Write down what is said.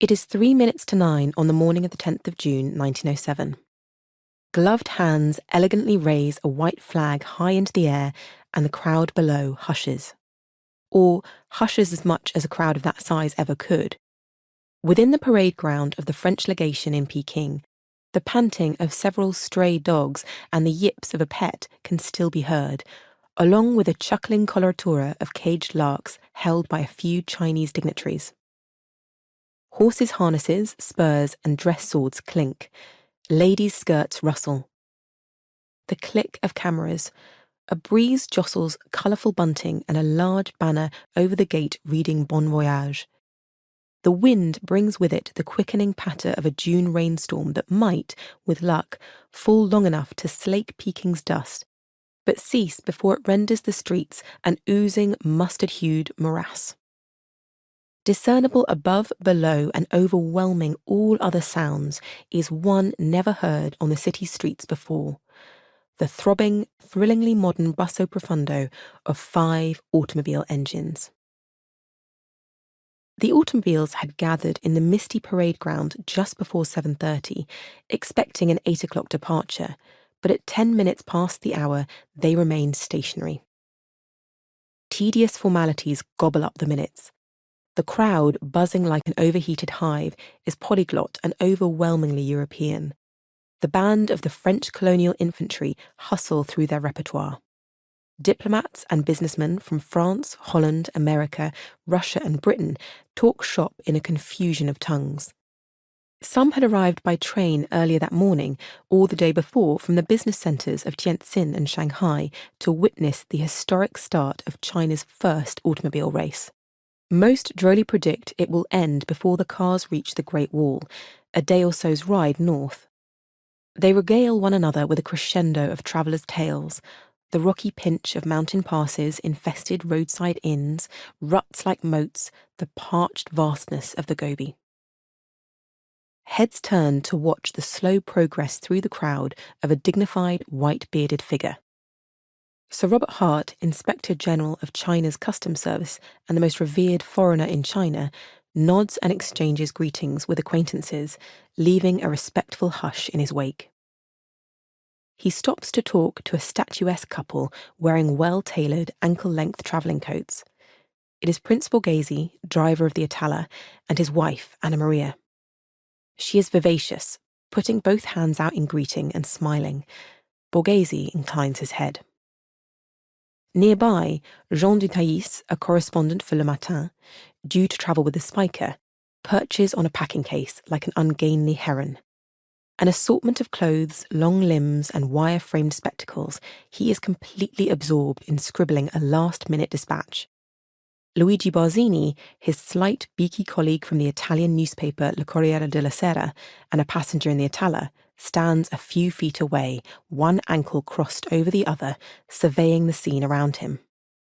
It is 9:03 on the morning of the 10th of June, 1907. Gloved hands elegantly raise a white flag high into the air, and the crowd below hushes. Or hushes as much as a crowd of that size ever could. Within the parade ground of the French legation in Peking, the panting of several stray dogs and the yips of a pet can still be heard, along with a chuckling coloratura of caged larks held by a few Chinese dignitaries. Horses' harnesses, spurs, and dress swords clink. Ladies' skirts rustle. The click of cameras. A breeze jostles colourful bunting and a large banner over the gate reading Bon Voyage. The wind brings with it the quickening patter of a June rainstorm that might, with luck, fall long enough to slake Peking's dust, but cease before it renders the streets an oozing, mustard-hued morass. Discernible above, below, and overwhelming all other sounds is one never heard on the city streets before: the throbbing, thrillingly modern basso profundo of 5 automobile engines. The automobiles had gathered in the misty parade ground just before 7:30, expecting an 8 o'clock departure, but at 10 minutes past the hour they remained stationary. Tedious formalities gobble up the minutes. The crowd, buzzing like an overheated hive, is polyglot and overwhelmingly European. The band of the French colonial infantry hustle through their repertoire. Diplomats and businessmen from France, Holland, America, Russia, and Britain talk shop in a confusion of tongues. Some had arrived by train earlier that morning or the day before from the business centres of Tientsin and Shanghai to witness the historic start of China's first automobile race. Most drolly predict it will end before the cars reach the Great Wall, a day or so's ride north. They regale one another with a crescendo of travellers' tales, the rocky pinch of mountain passes, infested roadside inns, ruts like moats, the parched vastness of the Gobi. Heads turn to watch the slow progress through the crowd of a dignified, white-bearded figure. Sir Robert Hart, Inspector General of China's Customs Service and the most revered foreigner in China, nods and exchanges greetings with acquaintances, leaving a respectful hush in his wake. He stops to talk to a statuesque couple wearing well-tailored, ankle-length travelling coats. It is Prince Borghese, driver of the Atala, and his wife, Anna Maria. She is vivacious, putting both hands out in greeting and smiling. Borghese inclines his head. Nearby, Jean Duthaillis, a correspondent for Le Matin, due to travel with the Spiker, perches on a packing case like an ungainly heron. An assortment of clothes, long limbs, and wire-framed spectacles, he is completely absorbed in scribbling a last-minute dispatch. Luigi Barzini, his slight, beaky colleague from the Italian newspaper Le Corriere della Sera, and a passenger in the Atala, stands a few feet away, one ankle crossed over the other, surveying the scene around him.